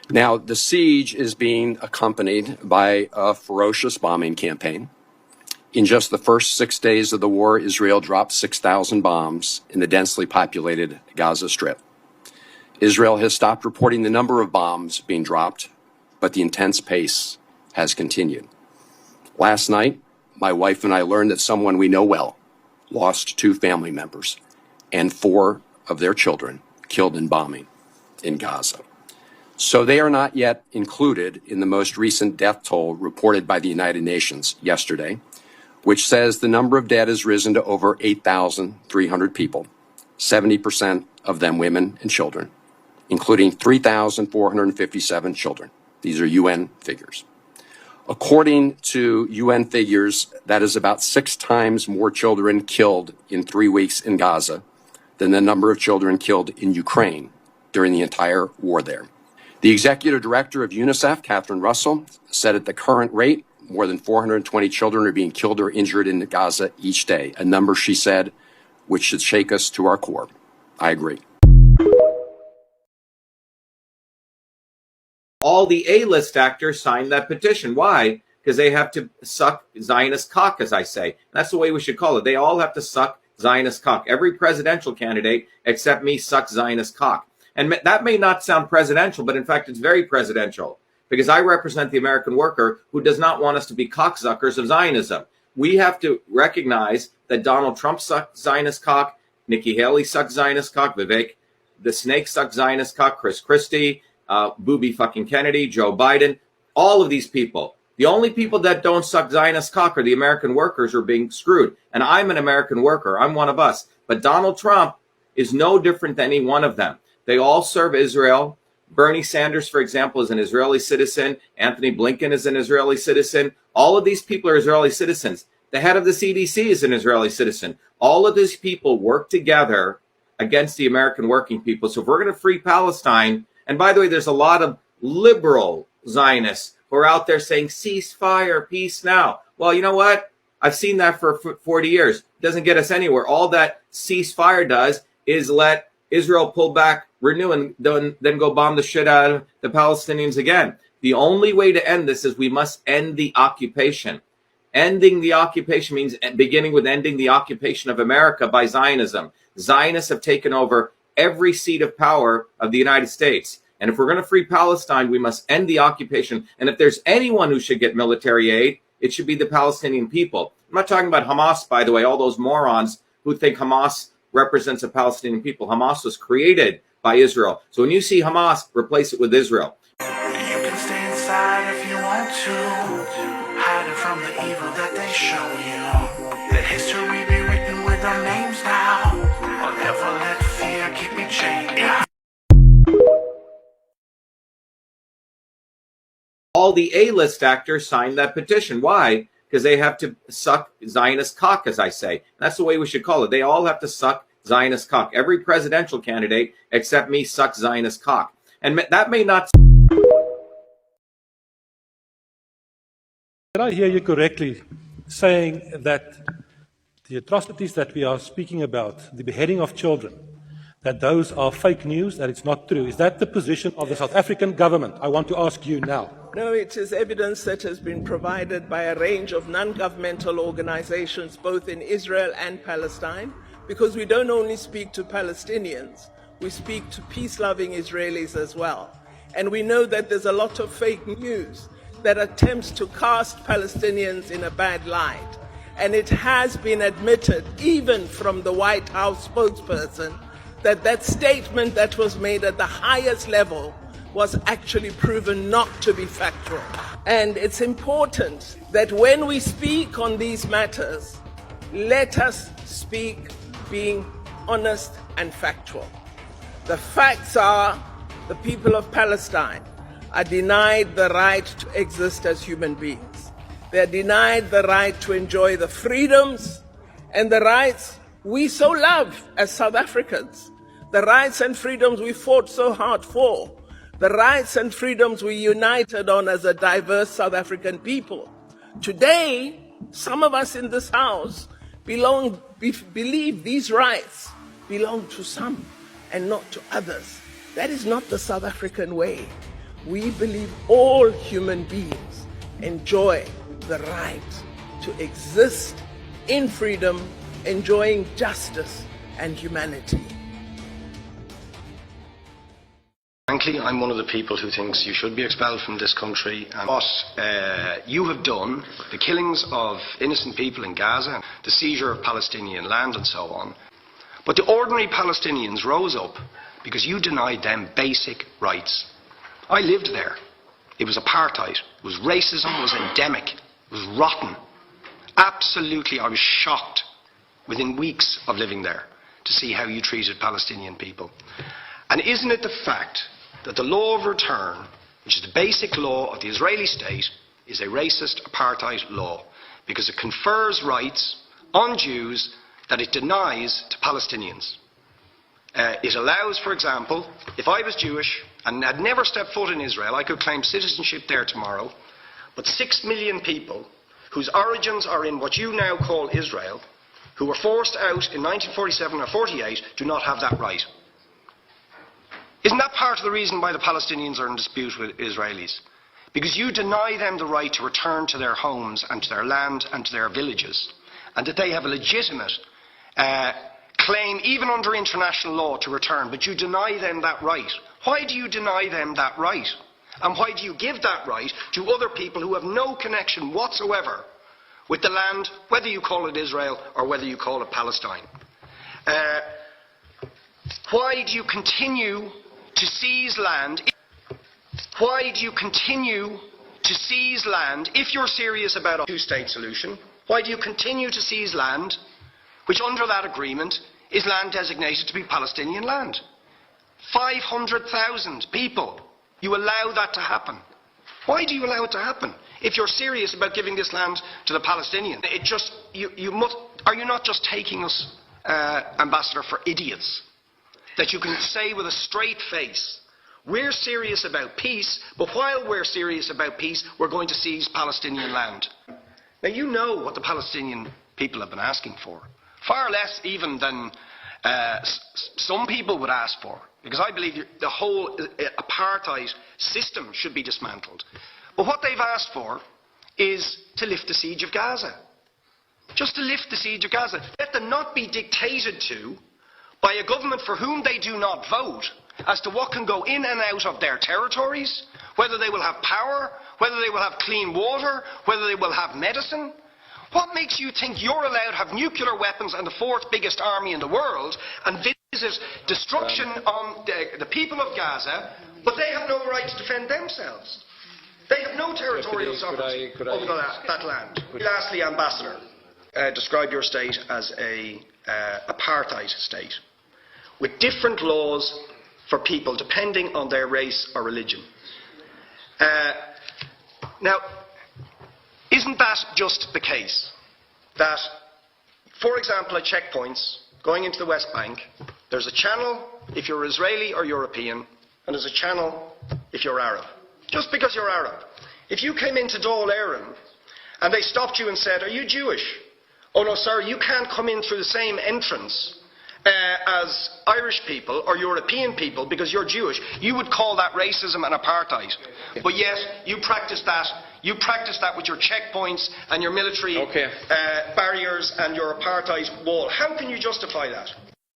Now, the siege is being accompanied by a ferocious bombing campaign. In just the first 6 days of the war, Israel dropped 6,000 bombs in the densely populated Gaza Strip. Israel has stopped reporting the number of bombs being dropped, but the intense pace has continued. Last night, my wife and I learned that someone we know well lost 2 family members and 4 of their children killed in bombing in Gaza. So they are not yet included in the most recent death toll reported by the United Nations yesterday, which says the number of dead has risen to over 8,300 people, 70% of them women and children, including 3,457 children. These are UN figures. According to UN figures, that is about 6 times more children killed in 3 weeks in Gaza than the number of children killed in Ukraine during the entire war there. The executive director of UNICEF, Catherine Russell, said at the current rate, more than 420 children are being killed or injured in Gaza each day, a number, she said, which should shake us to our core. I agree. All the A-list actors signed that petition. Why? Because they have to suck Zionist cock, as I say. That's the way we should call it. They all have to suck Zionist cock. Every presidential candidate except me sucks Zionist cock. And that may not sound presidential, but in fact, it's very presidential because I represent the American worker who does not want us to be cocksuckers of Zionism. We have to recognize that Donald Trump sucks Zionist cock, Nikki Haley sucks Zionist cock, Vivek the Snake sucks Zionist cock, Chris Christie, Booby fucking Kennedy, Joe Biden, all of these people. The only people that don't suck Zionist cock are the American workers who are being screwed. And I'm an American worker. I'm one of us. But Donald Trump is no different than any one of them. They all serve Israel. Bernie Sanders, for example, is an Israeli citizen. Anthony Blinken is an Israeli citizen. All of these people are Israeli citizens. The head of the CDC is an Israeli citizen. All of these people work together against the American working people. So if we're going to free Palestine, and by the way, there's a lot of liberal Zionists who are out there saying, ceasefire, peace now. Well, you know what? I've seen that for 40 years. It doesn't get us anywhere. All that ceasefire does is let Israel pull back, renew, and then go bomb the shit out of the Palestinians again. The only way to end this is we must end the occupation. Ending the occupation means beginning with ending the occupation of America by Zionism. Zionists have taken over every seat of power of the United States. And if we're going to free Palestine, we must end the occupation. And if there's anyone who should get military aid, it should be the Palestinian people. I'm not talking about Hamas, by the way, all those morons who think Hamas represents the Palestinian people. Hamas was created by Israel. So when you see Hamas, replace it with Israel. You can stay inside if you want to, hiding from the evil that they show you. Let history be written with our names now, or never let fear keep me chained down. All the A-list actors signed that petition. Why? Because they have to suck Zionist cock, as I say. That's the way we should call it. They all have to suck Zionist cock. Every presidential candidate except me sucks Zionist cock. And that may not... Did I hear you correctly saying that the atrocities that we are speaking about, the beheading of children, that those are fake news, that it's not true? Is that the position of the South African government? I want to ask you now. No, it is evidence that has been provided by a range of non-governmental organizations, both in Israel and Palestine, because we don't only speak to Palestinians, we speak to peace-loving Israelis as well. And we know that there's a lot of fake news that attempts to cast Palestinians in a bad light. And it has been admitted, even from the White House spokesperson, that that statement that was made at the highest level was actually proven not to be factual. And it's important that when we speak on these matters, let us speak being honest and factual. The facts are the people of Palestine are denied the right to exist as human beings. They are denied the right to enjoy the freedoms and the rights we so love as South Africans, the rights and freedoms we fought so hard for, the rights and freedoms we united on as a diverse South African people. Today, some of us in this house believe these rights belong to some and not to others. That is not the South African way. We believe all human beings enjoy the right to exist in freedom, enjoying justice and humanity. Frankly, I'm one of the people who thinks you should be expelled from this country. And what you have done, the killings of innocent people in Gaza, the seizure of Palestinian land and so on, but the ordinary Palestinians rose up because you denied them basic rights. I lived there. It was apartheid. It was racism. It was endemic. It was rotten. Absolutely, I was shocked within weeks of living there to see how you treated Palestinian people. And isn't it the fact that the law of return, which is the basic law of the Israeli state, is a racist apartheid law because it confers rights on Jews that it denies to Palestinians. It allows, for example, if I was Jewish and had never stepped foot in Israel, I could claim citizenship there tomorrow, but 6 million people whose origins are in what you now call Israel, who were forced out in 1947 or 48, do not have that right. Isn't that part of the reason why the Palestinians are in dispute with Israelis? Because you deny them the right to return to their homes and to their land and to their villages, and that they have a legitimate claim, even under international law, to return, but you deny them that right. Why do you deny them that right? And why do you give that right to other people who have no connection whatsoever with the land, whether you call it Israel or whether you call it Palestine? Why do you continue to seize land? Why do you continue to seize land if you're serious about a two-state solution? Why do you continue to seize land which under that agreement is land designated to be Palestinian land? 500,000 people. You allow that to happen. Why do you allow it to happen? If you're serious about giving this land to the Palestinians, are you not just taking us, Ambassador, for idiots? That you can say with a straight face, we're serious about peace, but while we're serious about peace, we're going to seize Palestinian land. Now you know what the Palestinian people have been asking for. Far less even than some people would ask for. Because I believe the whole apartheid system should be dismantled. But what they've asked for is to lift the siege of Gaza. Just to lift the siege of Gaza. Let them not be dictated to by a government for whom they do not vote as to what can go in and out of their territories, whether they will have power, whether they will have clean water, whether they will have medicine. What makes you think you're allowed to have nuclear weapons and the fourth biggest army in the world and visit destruction on the people of Gaza, but they have no right to defend themselves? They have no territorial sovereignty over that land. Lastly, Ambassador, describe your state as an apartheid state, with different laws for people depending on their race or religion. Now, isn't that just the case? That, for example, at checkpoints going into the West Bank, there's a channel if you're Israeli or European, and there's a channel if you're Arab. Just because you're Arab. If you came into Dáil Éireann and they stopped you and said, "Are you Jewish?" "Oh no, sir, you can't come in through the same entrance as Irish people or European people because you're Jewish," you would call that racism and apartheid. But yet, you practice that. You practice that with your checkpoints and your military barriers and your apartheid wall. How can you justify that?